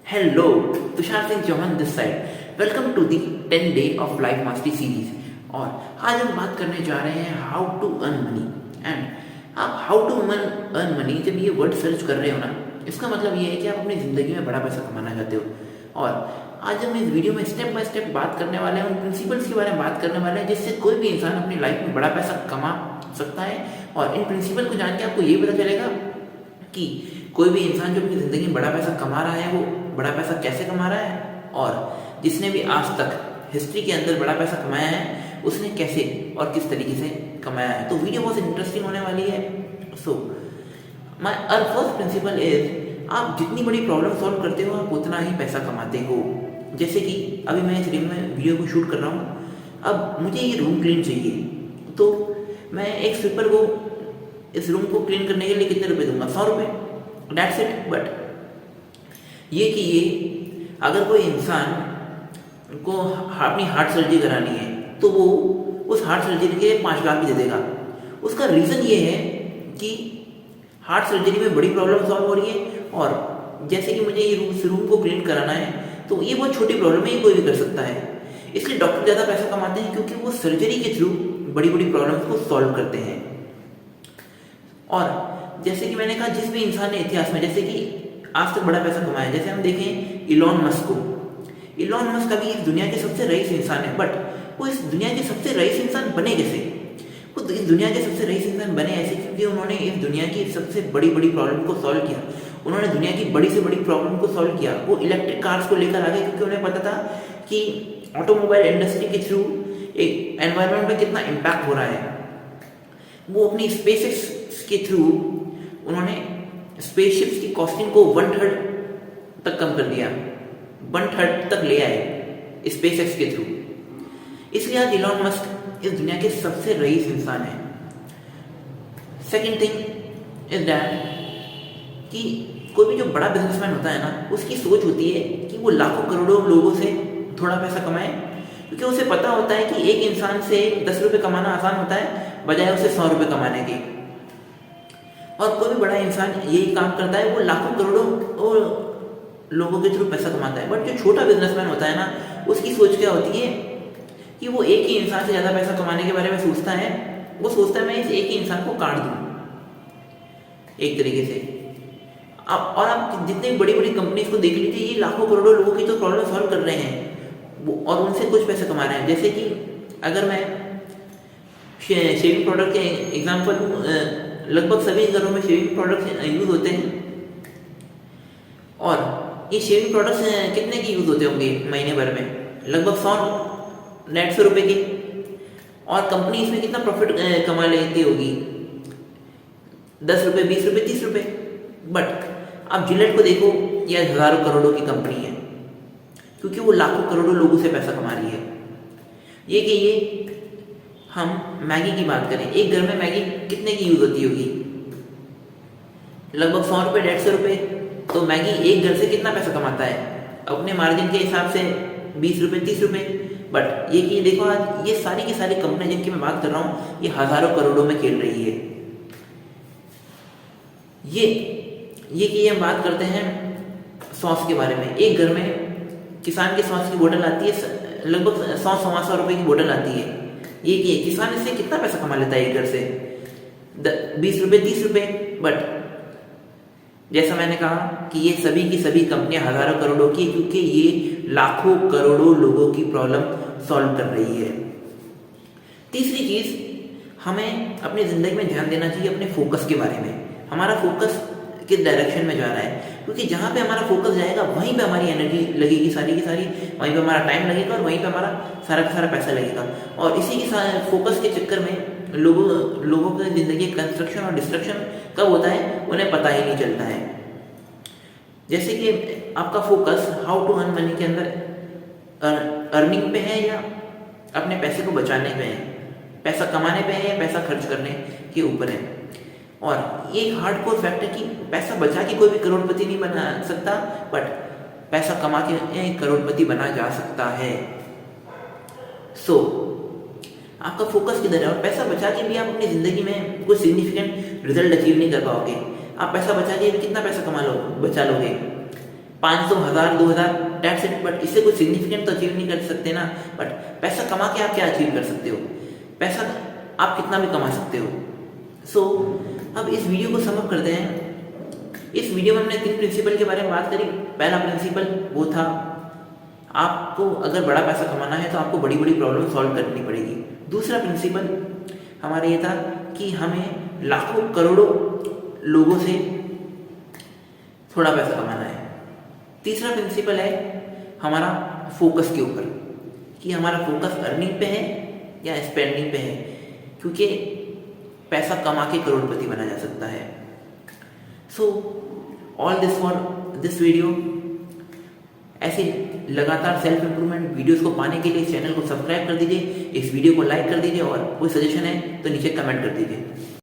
Hello, Tushar Singh Chauhan this side. Welcome to the 10 day of life mastery series. और आज हम बात करने जा रहे हैं how to earn money. And आप हाउ टू अर्न मनी जब ये वर्ड सर्च कर रहे हो ना, इसका मतलब ये है कि आप अपनी ज़िंदगी में बड़ा पैसा कमाना चाहते हो। और आज हम इस वीडियो में स्टेप बाय स्टेप बात करने वाले हैं, उन प्रिंसिपल्स के बारे में बात करने वाले हैं जिससे कोई भी इंसान अपनी लाइफ में बड़ा पैसा कमा सकता है। और इन प्रिंसिपल को जान के आपको ये पता चलेगा कि कोई भी इंसान जो अपनी ज़िंदगी में बड़ा पैसा कमा रहा है वो बड़ा पैसा कैसे कमा रहा है, और जिसने भी आज तक हिस्ट्री के अंदर बड़ा पैसा कमाया है उसने कैसे और किस तरीके से कमाया है। तो वीडियो बहुत इंटरेस्टिंग होने वाली है। So my first principle is, आप जितनी बड़ी प्रॉब्लम सॉल्व करते हो आप उतना ही पैसा कमाते हो। जैसे कि अभी मैं इस रील में वीडियो को शूट कर रहा हूँ, अब मुझे ये रूम क्लीन चाहिए, तो मैं एक स्वीपर को इस रूम को क्लीन करने के लिए कितने रुपए दूंगा? 100 रुपये, दैट्स इट। बट ये कि ये अगर कोई इंसान को अपनी हार्ट सर्जरी करानी है तो वो उस हार्ट सर्जरी के 5 लाख भी दे देगा। उसका रीज़न ये है कि हार्ट सर्जरी में बड़ी प्रॉब्लम सॉल्व हो रही है, और जैसे कि मुझे ये रूम को क्लीन कराना है तो ये बहुत छोटी प्रॉब्लम है, ये कोई भी कर सकता है। इसलिए डॉक्टर ज़्यादा पैसा कमाते हैं क्योंकि वो सर्जरी के थ्रू बड़ी बड़ी प्रॉब्लम्स को सॉल्व करते हैं। और जैसे कि मैंने कहा, जिस भी इंसान ने इतिहास में जैसे कि आज तक बड़ा पैसा कमाया, जैसे हम देखें इलॉन मस्क को, इलॉन मस्क अभी इस दुनिया के सबसे रईस इंसान है, बट वो इस दुनिया के सबसे रईस इंसान बने कैसे? वो इस दुनिया के सबसे रईस इंसान बने ऐसे क्योंकि उन्होंने इस दुनिया की सबसे बड़ी बड़ी प्रॉब्लम को सॉल्व किया। उन्होंने दुनिया की बड़ी से बड़ी प्रॉब्लम को सॉल्व किया। वो इलेक्ट्रिक कार्स को लेकर आ गए क्योंकि उन्हें पता था कि ऑटोमोबाइल इंडस्ट्री के थ्रू एक एनवायरनमेंट में कितना इम्पैक्ट हो रहा है। वो अपनी स्पेसशिप्स के थ्रू उन्होंने स्पेसशिप्स की कॉस्टिंग को 1/3 तक कम कर दिया, 1/3 तक ले आए स्पेसएक्स के थ्रू। इसलिए आज इलॉन मस्क इस दुनिया के सबसे रईस इंसान है। सेकेंड थिंग इज दैट कि कोई भी जो बड़ा बिजनेसमैन होता है ना, उसकी सोच होती है कि वो लाखों करोड़ों लोगों से थोड़ा पैसा कमाए, क्योंकि उसे पता होता है कि एक इंसान से 10 रुपये कमाना आसान होता है बजाय उसे 100 रुपये कमाने के। और कोई भी बड़ा इंसान यही काम करता है, वो लाखों करोड़ों लोगों के थ्रू पैसा कमाता है। बट जो छोटा बिजनेसमैन होता है ना, उसकी सोच क्या होती है कि वो एक ही इंसान से ज़्यादा पैसा कमाने के बारे में सोचता है। वो सोचता है मैं इस एक ही इंसान को काट दूँ एक तरीके से। और आप जितनी बड़ी बड़ी कंपनीज को देख लीजिए, ये लाखों करोड़ों लोगों की तो प्रॉब्लम सॉल्व कर रहे हैं और उनसे कुछ पैसे कमा रहे हैं। जैसे कि अगर मैं शेविंग प्रोडक्ट के एग्जाम्पल दूँ, लगभग सभी घरों में शेविंग प्रोडक्ट्स यूज़ होते हैं, और ये शेविंग प्रोडक्ट्स कितने के यूज़ होते होंगे महीने भर में? लगभग 100-150 रुपये के। और कंपनी इसमें कितना प्रॉफिट कमा लेती होगी? 10 रुपये, 20 रुपये, 30 रुपये। बट आप जिलेट को देखो, ये हज़ारों करोड़ों की कंपनी है क्योंकि वो लाखों करोड़ों लोगों से पैसा कमा रही है। ये कि ये हम मैगी की बात करें, एक घर में मैगी कितने की यूज़ होती होगी? लगभग 100 रुपये, 150 रुपये। तो मैगी एक घर से कितना पैसा कमाता है? अपने मार्जिन के हिसाब से 20 रुपये, 30 रुपये। बट ये कि देखो, आज ये सारी की सारी कंपनियां जिनकी मैं बात कर रहा हूँ, ये हज़ारों करोड़ों में खेल रही है। ये कि हम बात करते हैं सॉस के बारे में। एक घर में किसान के सॉस की बोतल आती है, लगभग 100-125 रुपये की बोतल आती है। ये कि किसान इससे कितना पैसा कमा लेता है एक घर से? 20 रुपये, 30 रुपये। बट जैसा मैंने कहा कि ये सभी की सभी कंपनियां हज़ारों करोड़ों की, क्योंकि ये लाखों करोड़ों लोगों की प्रॉब्लम सॉल्व कर रही है। तीसरी चीज़, हमें अपनी ज़िंदगी में ध्यान देना चाहिए अपने फोकस के बारे में। हमारा फोकस किस डायरेक्शन में जा रहा है, क्योंकि जहाँ पे हमारा फोकस जाएगा वहीं पे हमारी एनर्जी लगेगी सारी की सारी, वहीं पे हमारा टाइम लगेगा और वहीं पे हमारा सारा का सारा पैसा लगेगा। और इसी के फोकस के चक्कर में लोगों की ज़िंदगी कंस्ट्रक्शन और डिस्ट्रक्शन कब होता है उन्हें पता ही नहीं चलता है। जैसे कि आपका focus how to earn money के अंदर अर्निंग पे है या अपने पैसे को बचाने पे है, पैसा कमाने पे है या पैसा खर्च करने के ऊपर है। और ये एक हार्डकोर फैक्ट है कि पैसा बचा के कोई भी करोड़पति नहीं बना सकता, बट पैसा कमा के करोड़पति बना जा सकता है। सो आपका फोकस किधर है? और पैसा बचा के भी आप अपनी ज़िंदगी में कोई सिग्निफिकेंट रिजल्ट अचीव नहीं कर पाओगे। आप पैसा बचा के कितना पैसा बचा लोगे? 500, 1000, 2000, दैट्स इट। बट इससे कोई सिग्निफिकेंट तो अचीव नहीं कर सकते ना। बट पैसा कमा के आप क्या अचीव कर सकते हो? पैसा आप कितना भी कमा सकते हो। सो अब इस वीडियो को सम अप करते हैं। इस वीडियो में हमने 3 प्रिंसिपल के बारे में बात करी। पहला प्रिंसिपल वो था, आपको अगर बड़ा पैसा कमाना है तो आपको बड़ी बड़ी प्रॉब्लम सॉल्व करनी पड़ेगी। दूसरा प्रिंसिपल हमारा ये था कि हमें लाखों करोड़ों लोगों से थोड़ा पैसा कमाना है। तीसरा प्रिंसिपल है हमारा फोकस के ऊपर, कि हमारा फोकस अर्निंग पे है या स्पेंडिंग पे है, क्योंकि पैसा कमा के करोड़पति बना जा सकता है। So all this for this video. ऐसे लगातार सेल्फ इंप्रूवमेंट वीडियोस को पाने के लिए इस चैनल को सब्सक्राइब कर दीजिए, इस वीडियो को लाइक कर दीजिए और कोई सजेशन है तो नीचे कमेंट कर दीजिए।